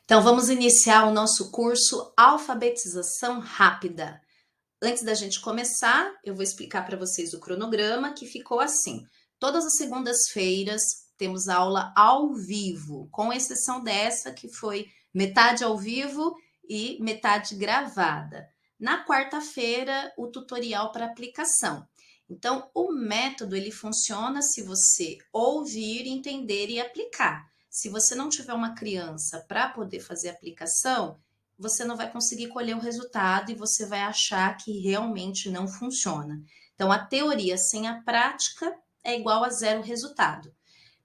Então, vamos iniciar o nosso curso Alfabetização Rápida. Antes da gente começar, eu vou explicar para vocês o cronograma, que ficou assim. Todas as segundas-feiras temos aula ao vivo, com exceção dessa, que foi metade ao vivo e metade gravada. Na quarta-feira, o tutorial para aplicação. Então, o método ele funciona se você ouvir, entender e aplicar. Se você não tiver uma criança para poder fazer aplicação, você não vai conseguir colher o resultado e você vai achar que realmente não funciona. Então, a teoria sem a prática é igual a zero resultado.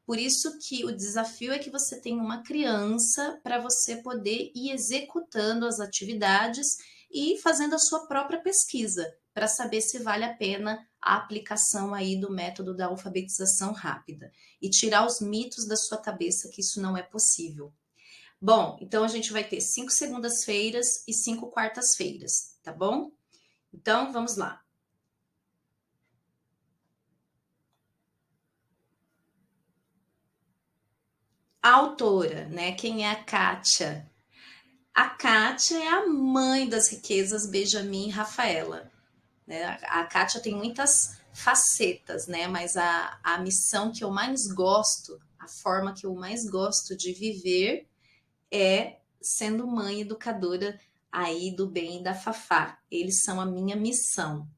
Por isso que o desafio é que você tenha uma criança para você poder ir executando as atividades e fazendo a sua própria pesquisa para saber se vale a pena a aplicação aí do método da alfabetização rápida e tirar os mitos da sua cabeça que isso não é possível. Bom, então a gente vai ter 5 segundas-feiras e 5 quartas-feiras, tá bom? Então, vamos lá. A autora, né? Quem é a Kátia? A Kátia é a mãe das riquezas Benjamin e Rafaela. Né? A Kátia tem muitas facetas, né? Mas a missão que eu mais gosto, a forma que eu mais gosto de viver é sendo mãe educadora aí do bem e da Fafá. Eles são a minha missão.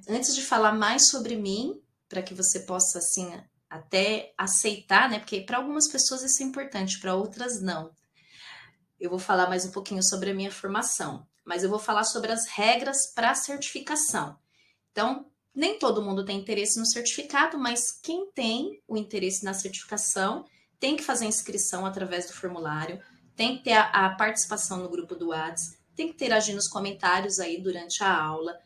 Antes de falar mais sobre mim, para que você possa assim até aceitar, né? Porque para algumas pessoas isso é importante, para outras não. Eu vou falar mais um pouquinho sobre a minha formação, mas eu vou falar sobre as regras para a certificação. Então, nem todo mundo tem interesse no certificado, mas quem tem o interesse na certificação tem que fazer a inscrição através do formulário, tem que ter a participação no grupo do WhatsApp, tem que interagir nos comentários aí durante a aula,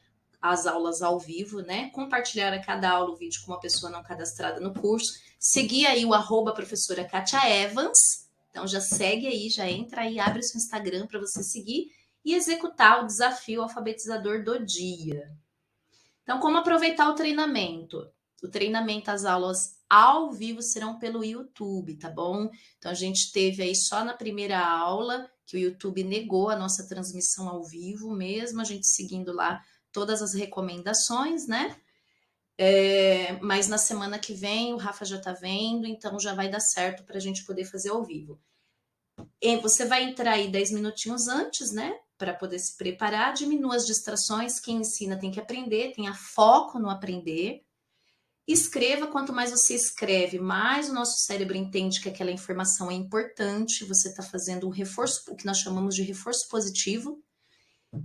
as aulas ao vivo, né? Compartilhar a cada aula o vídeo com uma pessoa não cadastrada no curso, seguir aí o @professora Katia Evans, então já segue aí, já entra aí, abre o seu Instagram para você seguir e executar o desafio alfabetizador do dia. Então, como aproveitar o treinamento? O treinamento, as aulas ao vivo serão pelo YouTube, tá bom? Então, a gente teve aí só na primeira aula que o YouTube negou a nossa transmissão ao vivo, mesmo a gente seguindo lá todas as recomendações, né? Mas na semana que vem o Rafa já tá vendo, então já vai dar certo para a gente poder fazer ao vivo. E você vai entrar aí 10 minutinhos antes, né? Para poder se preparar, diminua as distrações. Quem ensina tem que aprender, tenha foco no aprender. Escreva, quanto mais você escreve, mais o nosso cérebro entende que aquela informação é importante. Você está fazendo um reforço, o que nós chamamos de reforço positivo.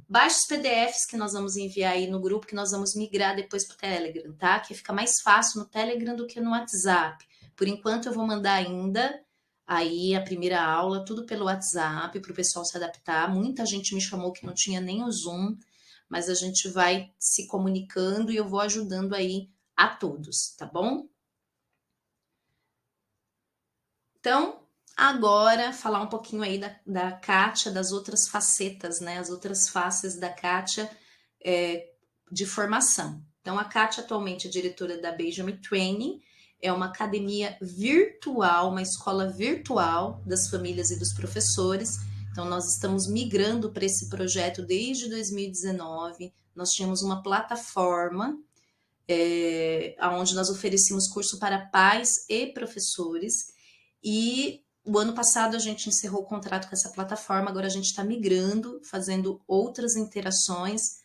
Baixe os PDFs que nós vamos enviar aí no grupo, que nós vamos migrar depois para o Telegram, tá? Que fica mais fácil no Telegram do que no WhatsApp. Por enquanto eu vou mandar ainda aí a primeira aula, tudo pelo WhatsApp, para o pessoal se adaptar. Muita gente me chamou que não tinha nem o Zoom, mas a gente vai se comunicando e eu vou ajudando aí a todos, tá bom? Então, agora falar um pouquinho aí da Kátia, das outras facetas, né? As outras faces da Kátia de formação. Então, a Kátia atualmente é diretora da Benjamin Training, é uma academia virtual, uma escola virtual das famílias e dos professores. Então, nós estamos migrando para esse projeto desde 2019. Nós tínhamos uma plataforma onde nós oferecíamos curso para pais e professores. E o ano passado a gente encerrou o contrato com essa plataforma, agora a gente está migrando, fazendo outras interações.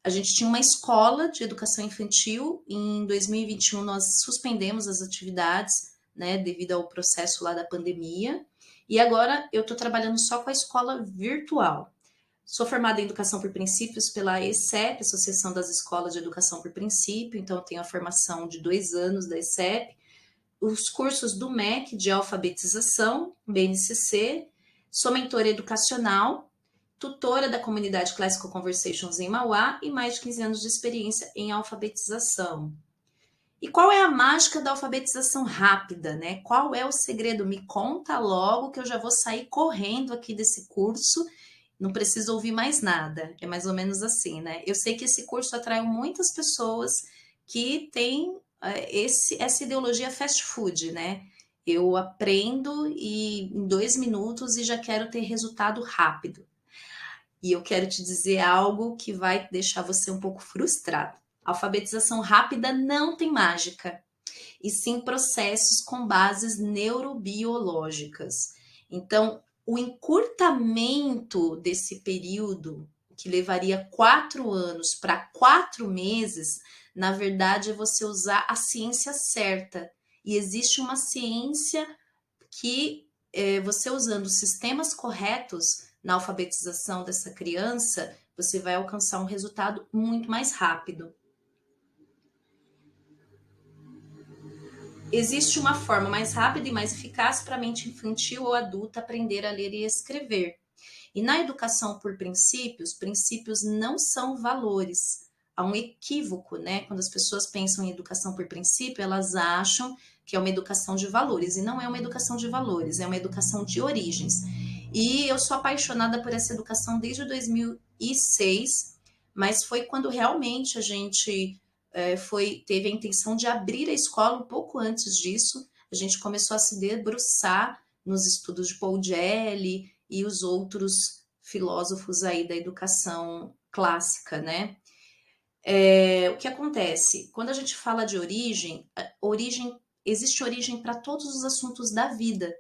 A gente tinha uma escola de educação infantil, em 2021 nós suspendemos as atividades, né, devido ao processo lá da pandemia, e agora eu estou trabalhando só com a escola virtual. Sou formada em Educação por Princípios pela ESEP, Associação das Escolas de Educação por Princípio, então eu tenho a formação de 2 anos da ESEP, os cursos do MEC de alfabetização, BNCC, sou mentora educacional, tutora da comunidade Classical Conversations em Mauá e mais de 15 anos de experiência em alfabetização. E qual é a mágica da alfabetização rápida, né? Qual é o segredo? Me conta logo que eu já vou sair correndo aqui desse curso, não preciso ouvir mais nada. É mais ou menos assim, né? Eu sei que esse curso atraiu muitas pessoas que têm essa ideologia fast food, né? Eu aprendo em 2 minutos e já quero ter resultado rápido. E eu quero te dizer algo que vai deixar você um pouco frustrado. Alfabetização rápida não tem mágica, e sim processos com bases neurobiológicas. Então, o encurtamento desse período, que levaria 4 anos para 4 meses, na verdade é você usar a ciência certa. E existe uma ciência que você usando sistemas corretos na alfabetização dessa criança, você vai alcançar um resultado muito mais rápido. Existe uma forma mais rápida e mais eficaz para a mente infantil ou adulta aprender a ler e escrever. E na educação por princípios, princípios não são valores. Há um equívoco, né? Quando as pessoas pensam em educação por princípio, elas acham que é uma educação de valores. E não é uma educação de valores, é uma educação de origens. E eu sou apaixonada por essa educação desde 2006, mas foi quando realmente a gente teve a intenção de abrir a escola um pouco antes disso. A gente começou a se debruçar nos estudos de Paul Gelli e os outros filósofos aí da educação clássica, né? O que acontece? Quando a gente fala de existe origem para todos os assuntos da vida.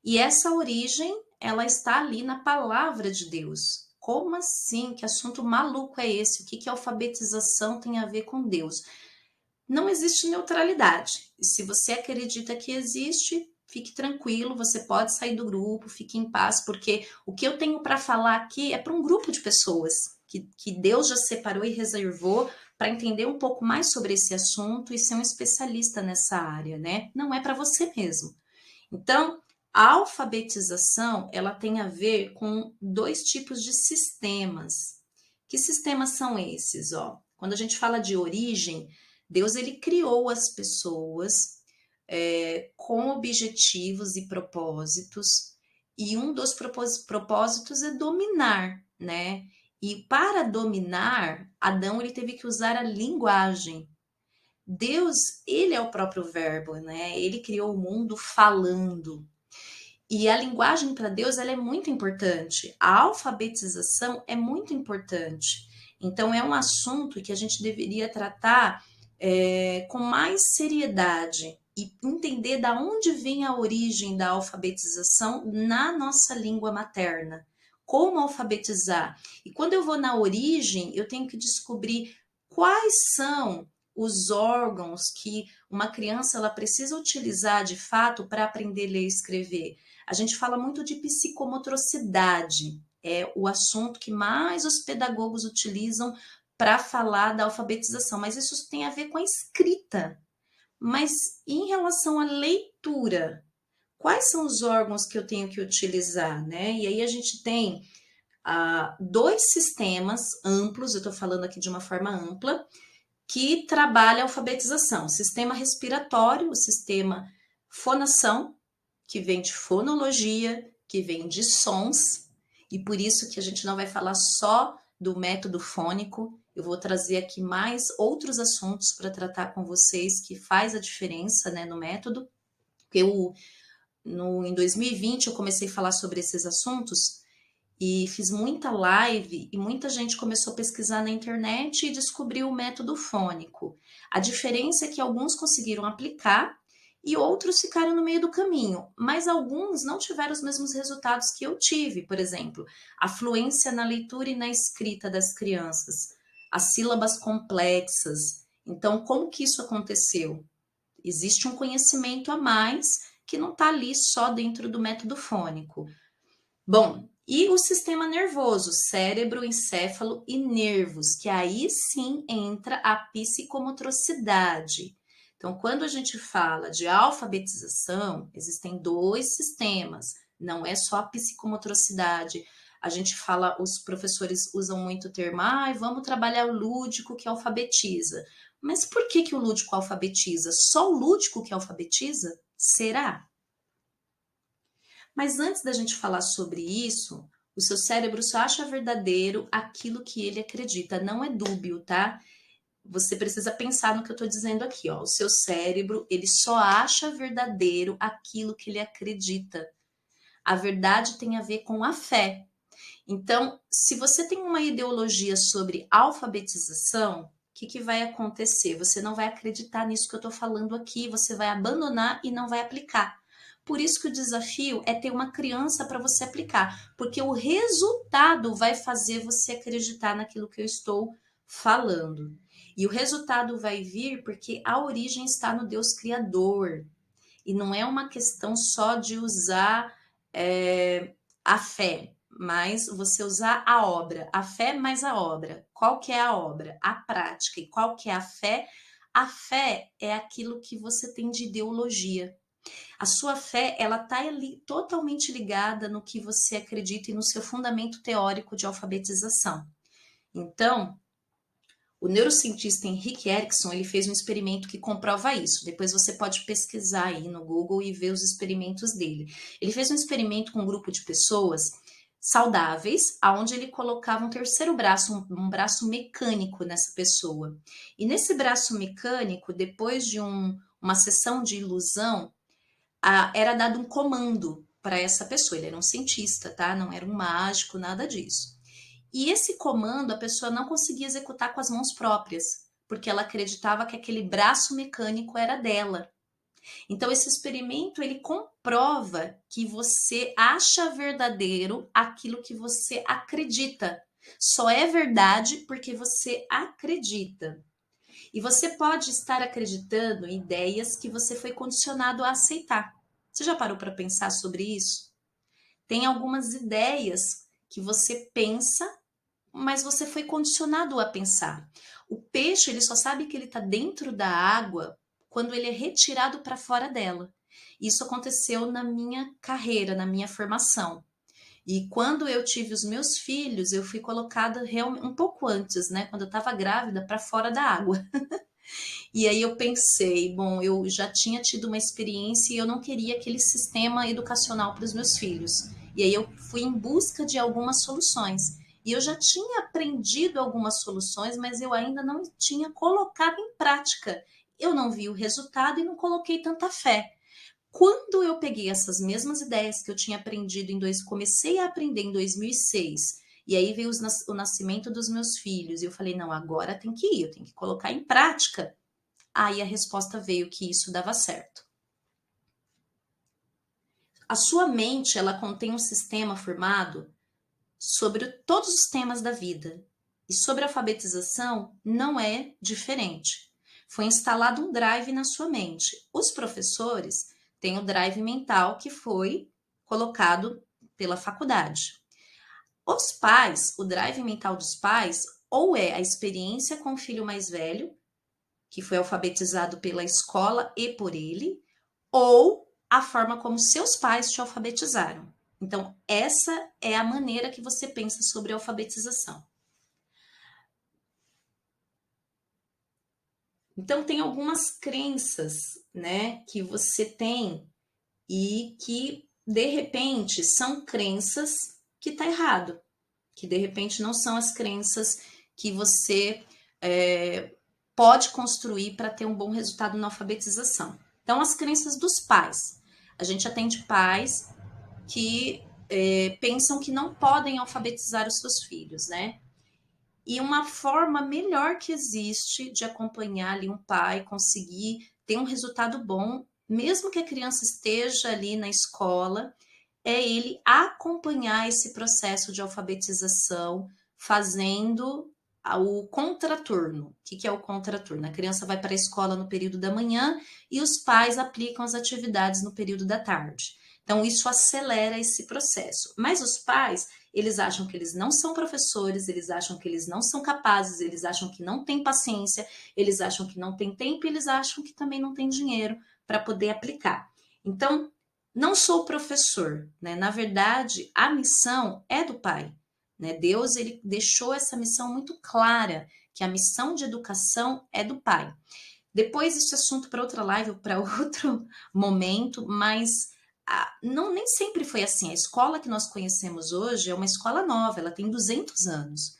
E essa origem, ela está ali na palavra de Deus. Como assim? Que assunto maluco é esse? O que a alfabetização tem a ver com Deus? Não existe neutralidade. E se você acredita que existe, fique tranquilo, você pode sair do grupo, fique em paz, porque o que eu tenho para falar aqui é para um grupo de pessoas que Deus já separou e reservou para entender um pouco mais sobre esse assunto e ser um especialista nessa área, né? Não é para você mesmo. Então, a alfabetização, ela tem a ver com 2 tipos de sistemas. Que sistemas são esses, ó? Quando a gente fala de origem, Deus ele criou as pessoas com objetivos e propósitos, e um dos propósitos é dominar, né? E para dominar, Adão ele teve que usar a linguagem. Deus, ele é o próprio verbo, né? Ele criou o mundo falando. E a linguagem para Deus ela é muito importante. A alfabetização é muito importante. Então é um assunto que a gente deveria tratar com mais seriedade e entender da onde vem a origem da alfabetização na nossa língua materna. Como alfabetizar? E quando eu vou na origem, eu tenho que descobrir quais são os órgãos que uma criança ela precisa utilizar de fato para aprender a ler e escrever. A gente fala muito de psicomotricidade, é o assunto que mais os pedagogos utilizam para falar da alfabetização, mas isso tem a ver com a escrita. Mas em relação à leitura, quais são os órgãos que eu tenho que utilizar, né? E aí a gente tem 2 sistemas amplos, eu estou falando aqui de uma forma ampla, que trabalha a alfabetização. O sistema respiratório, o sistema fonação, que vem de fonologia, que vem de sons, e por isso que a gente não vai falar só do método fônico, eu vou trazer aqui mais outros assuntos para tratar com vocês que faz a diferença, né, no método. Em 2020 eu comecei a falar sobre esses assuntos e fiz muita live e muita gente começou a pesquisar na internet e descobriu o método fônico. A diferença é que alguns conseguiram aplicar e outros ficaram no meio do caminho, mas alguns não tiveram os mesmos resultados que eu tive. Por exemplo, a fluência na leitura e na escrita das crianças, as sílabas complexas. Então, como que isso aconteceu? Existe um conhecimento a mais que não está ali só dentro do método fônico. Bom, e o sistema nervoso, cérebro, encéfalo e nervos, que aí sim entra a psicomotricidade. Então, quando a gente fala de alfabetização, existem 2 sistemas, não é só a psicomotricidade. A gente fala, os professores usam muito o termo, vamos trabalhar o lúdico que alfabetiza. Mas por que o lúdico alfabetiza? Só o lúdico que alfabetiza? Será? Mas antes da gente falar sobre isso, o seu cérebro só acha verdadeiro aquilo que ele acredita, não é dúbio, tá? você precisa pensar no que eu estou dizendo aqui, ó. O seu cérebro, ele só acha verdadeiro aquilo que ele acredita. A verdade tem a ver com a fé. Então, se você tem uma ideologia sobre alfabetização, o que vai acontecer? Você não vai acreditar nisso que eu estou falando aqui, você vai abandonar e não vai aplicar. Por isso que o desafio é ter uma criança para você aplicar, porque o resultado vai fazer você acreditar naquilo que eu estou falando. E o resultado vai vir porque a origem está no Deus Criador. E não é uma questão só de usar a fé, mas você usar a obra. A fé mais a obra. Qual que é a obra? A prática. E qual que é a fé? A fé é aquilo que você tem de ideologia. A sua fé, ela está totalmente ligada no que você acredita e no seu fundamento teórico de alfabetização. Então, o neurocientista Henrik Erikson, ele fez um experimento que comprova isso. Depois você pode pesquisar aí no Google e ver os experimentos dele. Ele fez um experimento com um grupo de pessoas saudáveis, aonde ele colocava um terceiro braço, um braço mecânico nessa pessoa. E nesse braço mecânico, depois de uma sessão de ilusão, era dado um comando para essa pessoa. Ele era um cientista, tá? Não era um mágico, nada disso. E esse comando a pessoa não conseguia executar com as mãos próprias, porque ela acreditava que aquele braço mecânico era dela. Então esse experimento ele comprova que você acha verdadeiro aquilo que você acredita. Só é verdade porque você acredita. E você pode estar acreditando em ideias que você foi condicionado a aceitar. Você já parou para pensar sobre isso? Tem algumas ideias que você pensa, mas você foi condicionado a pensar. O peixe, ele só sabe que ele está dentro da água quando ele é retirado para fora dela. Isso aconteceu na minha carreira, na minha formação. E quando eu tive os meus filhos, eu fui colocada um pouco antes, né? Quando eu estava grávida, para fora da água. E aí eu pensei, bom, eu já tinha tido uma experiência e eu não queria aquele sistema educacional para os meus filhos. E aí eu fui em busca de algumas soluções. E eu já tinha aprendido algumas soluções, mas eu ainda não tinha colocado em prática. Eu não vi o resultado e não coloquei tanta fé. Quando eu peguei essas mesmas ideias que eu tinha aprendido comecei a aprender em 2006, e aí veio o nascimento dos meus filhos, e eu falei, não, agora tem que ir, eu tenho que colocar em prática. Aí a resposta veio que isso dava certo. A sua mente, ela contém um sistema formado sobre todos os temas da vida. E sobre a alfabetização não é diferente. Foi instalado um drive na sua mente. Os professores têm o drive mental que foi colocado pela faculdade. Os pais, o drive mental dos pais, ou é a experiência com o filho mais velho, que foi alfabetizado pela escola e por ele, ou a forma como seus pais te alfabetizaram. Então, essa é a maneira que você pensa sobre a alfabetização. Então, tem algumas crenças, né, que você tem e que, de repente, são crenças que tá errado, que, de repente, não são as crenças que você pode construir para ter um bom resultado na alfabetização. Então, as crenças dos pais. A gente atende pais que pensam que não podem alfabetizar os seus filhos, né? E uma forma melhor que existe de acompanhar ali um pai, conseguir ter um resultado bom, mesmo que a criança esteja ali na escola, é ele acompanhar esse processo de alfabetização, fazendo o contraturno. O que é o contraturno? A criança vai para a escola no período da manhã e os pais aplicam as atividades no período da tarde. Então, isso acelera esse processo. Mas os pais, eles acham que eles não são professores, eles acham que eles não são capazes, eles acham que não têm paciência, eles acham que não tem tempo, eles acham que também não tem dinheiro para poder aplicar. Então, não sou professor, né? Na verdade, a missão é do pai, né? Deus, ele deixou essa missão muito clara, que a missão de educação é do pai. Depois, esse assunto para outra live ou para outro momento, mas nem sempre foi assim. A escola que nós conhecemos hoje é uma escola nova, ela tem 200 anos.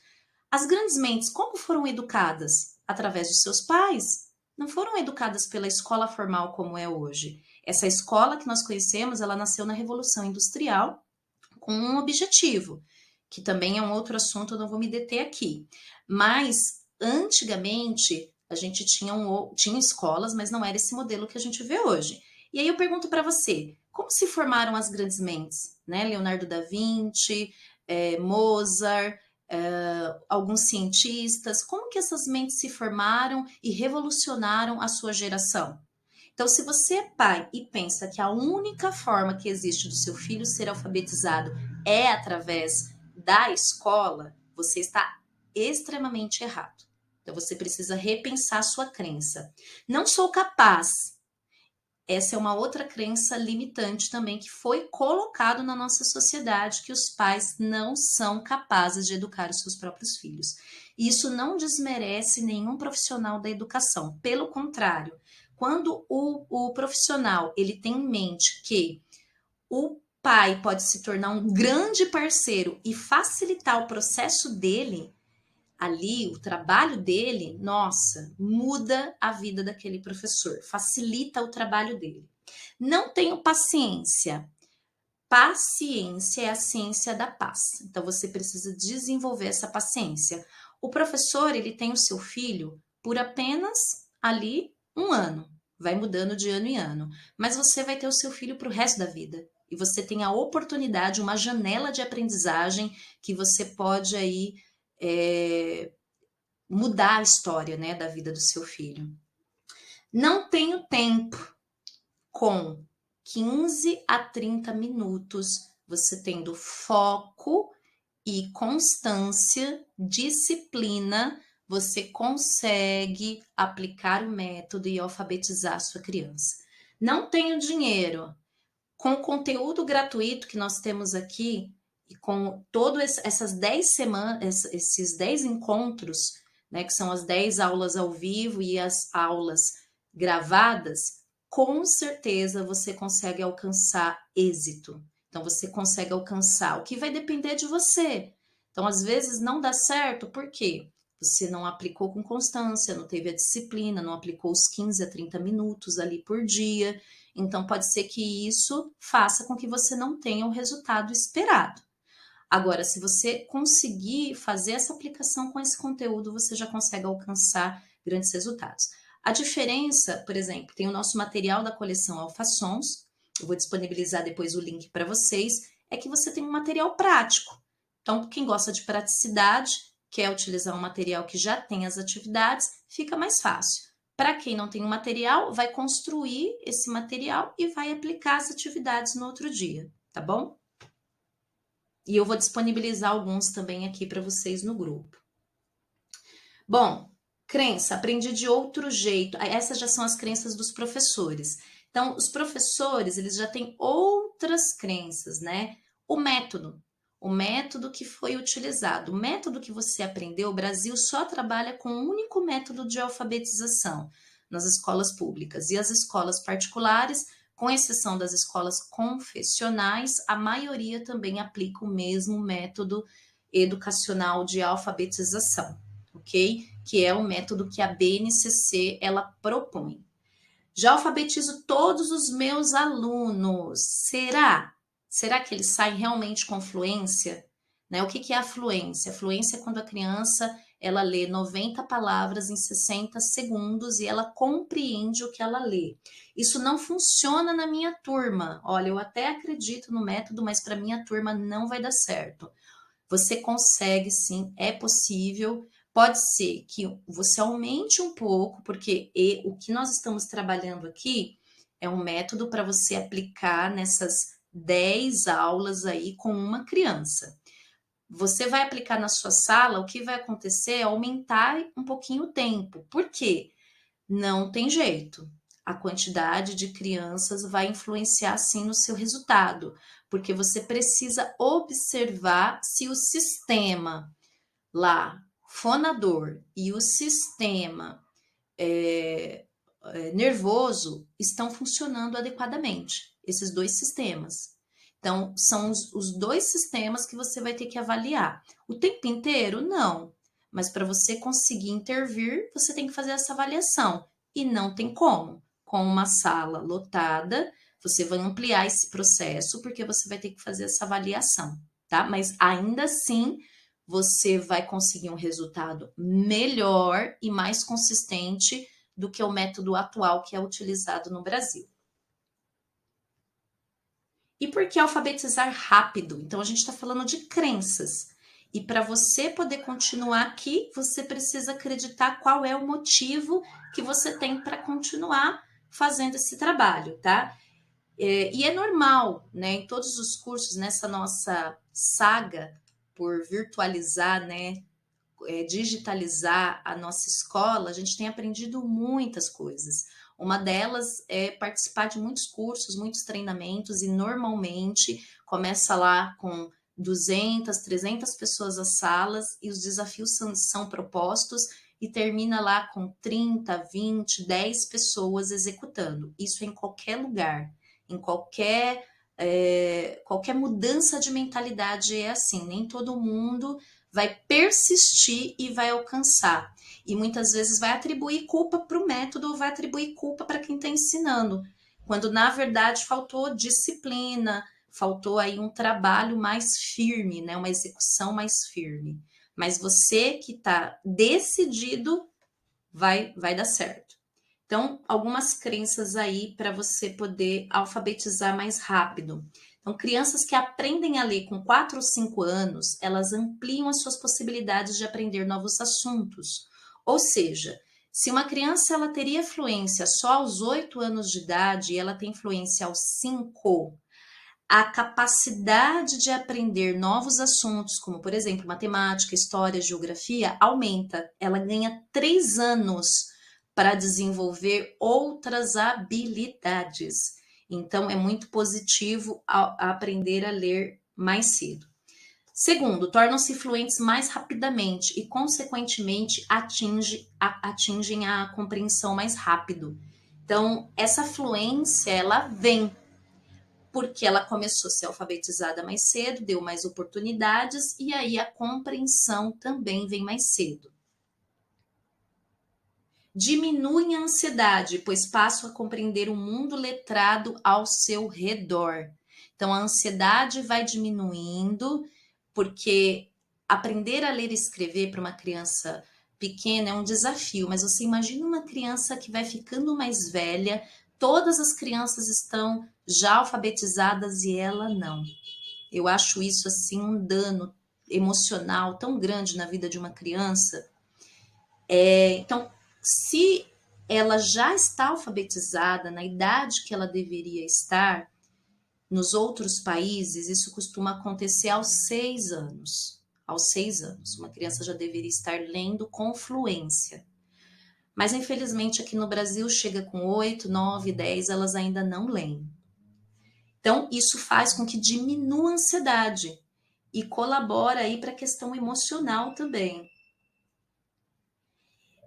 As grandes mentes, como foram educadas? através de seus pais. Não foram educadas pela escola formal como é hoje. Essa escola que nós conhecemos, ela nasceu na Revolução Industrial com um objetivo, que também é um outro assunto, eu não vou me deter aqui. Mas, antigamente, a gente tinha escolas, mas não era esse modelo que a gente vê hoje. E aí eu pergunto para você, como se formaram as grandes mentes? Né? Leonardo da Vinci, Mozart, alguns cientistas, como que essas mentes se formaram e revolucionaram a sua geração? Então, se você é pai e pensa que a única forma que existe do seu filho ser alfabetizado é através da escola, você está extremamente errado. Então, você precisa repensar a sua crença. Não sou capaz. Essa é uma outra crença limitante também que foi colocado na nossa sociedade, que os pais não são capazes de educar os seus próprios filhos. Isso não desmerece nenhum profissional da educação. Pelo contrário, quando o profissional ele tem em mente que o pai pode se tornar um grande parceiro e facilitar o processo dele, ali, o trabalho dele, nossa, muda a vida daquele professor, facilita o trabalho dele. Não tenho paciência. Paciência é a ciência da paz. Então você precisa desenvolver essa paciência. O professor, ele tem o seu filho por apenas ali um ano. Vai mudando de ano em ano. Mas você vai ter o seu filho para o resto da vida. E você tem a oportunidade, uma janela de aprendizagem que você pode aí mudar a história, né, da vida do seu filho. Não tenho tempo. Com 15 a 30 minutos, você tendo foco e constância, disciplina, você consegue aplicar o método e alfabetizar a sua criança. Não tenho dinheiro. Com o conteúdo gratuito que nós temos aqui e com todas essas 10 semanas, esses 10 encontros, né, que são as 10 aulas ao vivo e as aulas gravadas, com certeza você consegue alcançar êxito. Então, você consegue alcançar. O que vai depender de você. Então, às vezes não dá certo, por quê? Você não aplicou com constância, não teve a disciplina, não aplicou os 15 a 30 minutos ali por dia. Então, pode ser que isso faça com que você não tenha o resultado esperado. Agora, se você conseguir fazer essa aplicação com esse conteúdo, você já consegue alcançar grandes resultados. A diferença, por exemplo, tem o nosso material da coleção Alfassons, eu vou disponibilizar depois o link para vocês, é que você tem um material prático. Então, quem gosta de praticidade, quer utilizar um material que já tem as atividades, fica mais fácil. Para quem não tem o material, vai construir esse material e vai aplicar as atividades no outro dia, tá bom? E eu vou disponibilizar alguns também aqui para vocês no grupo. Bom, crença, aprendi de outro jeito. Essas já são as crenças dos professores. Então, os professores, eles já têm outras crenças, né? O método que foi utilizado, o método que você aprendeu, o Brasil só trabalha com um único método de alfabetização nas escolas públicas e as escolas particulares, com exceção das escolas confessionais, a maioria também aplica o mesmo método educacional de alfabetização, ok? Que é o método que a BNCC ela propõe. Já alfabetizo todos os meus alunos. Será? Será que eles saem realmente com fluência? Né? O que é a fluência? A fluência é quando a criança ela lê 90 palavras em 60 segundos e ela compreende o que ela lê. Isso não funciona na minha turma. Olha, eu até acredito no método, mas para minha turma não vai dar certo. Você consegue sim, é possível. Pode ser que você aumente um pouco, porque o que nós estamos trabalhando aqui é um método para você aplicar nessas 10 aulas aí com uma criança. Você vai aplicar na sua sala, o que vai acontecer é aumentar um pouquinho o tempo. Por quê? Não tem jeito. A quantidade de crianças vai influenciar sim no seu resultado, porque você precisa observar se o sistema lá, fonador, e o sistema nervoso estão funcionando adequadamente, esses dois sistemas. Então, são os dois sistemas que você vai ter que avaliar. O tempo inteiro? Não. mas para você conseguir intervir, você tem que fazer essa avaliação. E não tem como. Com uma sala lotada, você vai ampliar esse processo, porque você vai ter que fazer essa avaliação, tá? Mas ainda assim, você vai conseguir um resultado melhor e mais consistente do que o método atual que é utilizado no Brasil. E por que alfabetizar rápido? Então, a gente está falando de crenças. E para você poder continuar aqui, você precisa acreditar qual é o motivo que você tem para continuar fazendo esse trabalho, tá? E é normal, né? Em todos os cursos, nessa nossa saga por virtualizar, né? Digitalizar a nossa escola, a gente tem aprendido muitas coisas. Uma delas é participar de muitos cursos, muitos treinamentos, e normalmente começa lá com 200, 300 pessoas as salas, e os desafios são propostos, e termina lá com 30, 20, 10 pessoas executando. Isso em qualquer lugar, em qualquer mudança de mentalidade é assim, nem todo mundo vai persistir e vai alcançar. E muitas vezes vai atribuir culpa para o método ou vai atribuir culpa para quem está ensinando, quando na verdade faltou disciplina, faltou aí um trabalho mais firme, né? Uma execução mais firme. Mas você que está decidido vai dar certo. Então, algumas crenças aí para você poder alfabetizar mais rápido. Então, crianças que aprendem a ler com 4 ou 5 anos, elas ampliam as suas possibilidades de aprender novos assuntos. Ou seja, se uma criança ela teria fluência só aos 8 anos de idade e ela tem fluência aos 5, a capacidade de aprender novos assuntos, como por exemplo matemática, história, geografia, aumenta. Ela ganha 3 anos para desenvolver outras habilidades. Então, é muito positivo aprender a ler mais cedo. Segundo, tornam-se fluentes mais rapidamente e, consequentemente, atingem a compreensão mais rápido. Então, essa fluência, ela vem porque ela começou a ser alfabetizada mais cedo, deu mais oportunidades, e aí a compreensão também vem mais cedo. Diminuem a ansiedade, pois passam a compreender o mundo letrado ao seu redor. Então, a ansiedade vai diminuindo, porque aprender a ler e escrever para uma criança pequena é um desafio, mas você imagina uma criança que vai ficando mais velha, todas as crianças estão já alfabetizadas e ela não. Eu acho isso assim um dano emocional tão grande na vida de uma criança. Então, se ela já está alfabetizada na idade que ela deveria estar, nos outros países isso costuma acontecer aos 6 anos. Aos 6 anos, uma criança já deveria estar lendo com fluência. Mas, infelizmente, aqui no Brasil, chega com 8, 9, 10, elas ainda não leem. Então, isso faz com que diminua a ansiedade e colabora aí para a questão emocional também.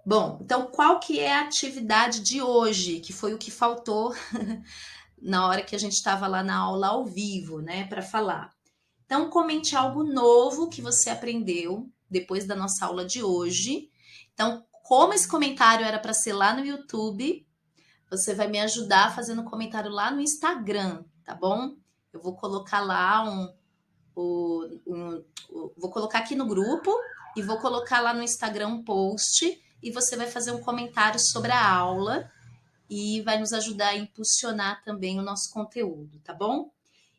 Bom, então qual que é a atividade de hoje, que foi o que faltou na hora que a gente estava lá na aula ao vivo, né, para falar. Então, comente algo novo que você aprendeu depois da nossa aula de hoje. Então, como esse comentário era para ser lá no YouTube, você vai me ajudar fazendo comentário lá no Instagram, tá bom? Eu vou colocar lá vou colocar aqui no grupo e vou colocar lá no Instagram um post e você vai fazer um comentário sobre a aula e vai nos ajudar a impulsionar também o nosso conteúdo, tá bom?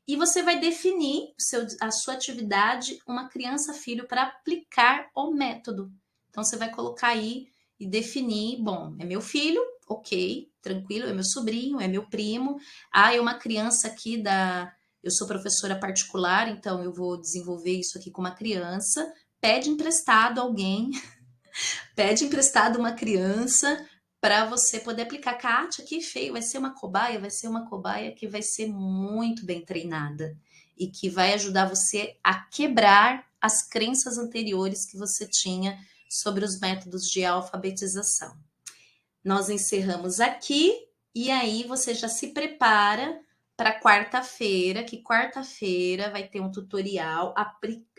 E você vai definir a sua atividade, uma criança, filho, para aplicar o método. Então, você vai colocar aí e definir, bom, é meu filho, ok, tranquilo, é meu sobrinho, é meu primo. Ah, é uma criança aqui eu sou professora particular, então eu vou desenvolver isso aqui com uma criança. Pede emprestado alguém, pede emprestado uma criança para você poder aplicar. Kátia, que feio, vai ser uma cobaia que vai ser muito bem treinada e que vai ajudar você a quebrar as crenças anteriores que você tinha sobre os métodos de alfabetização. Nós encerramos aqui e aí você já se prepara para quarta-feira, que quarta-feira vai ter um tutorial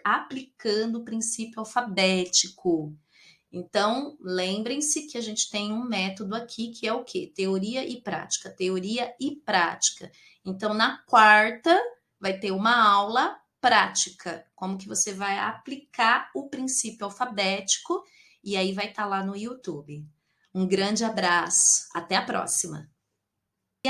aplicando o princípio alfabético. Então, lembrem-se que a gente tem um método aqui que é o quê? Teoria e prática, teoria e prática. Então, na quarta vai ter uma aula prática, como que você vai aplicar o princípio alfabético, e aí vai estar lá no YouTube. Um grande abraço, até a próxima!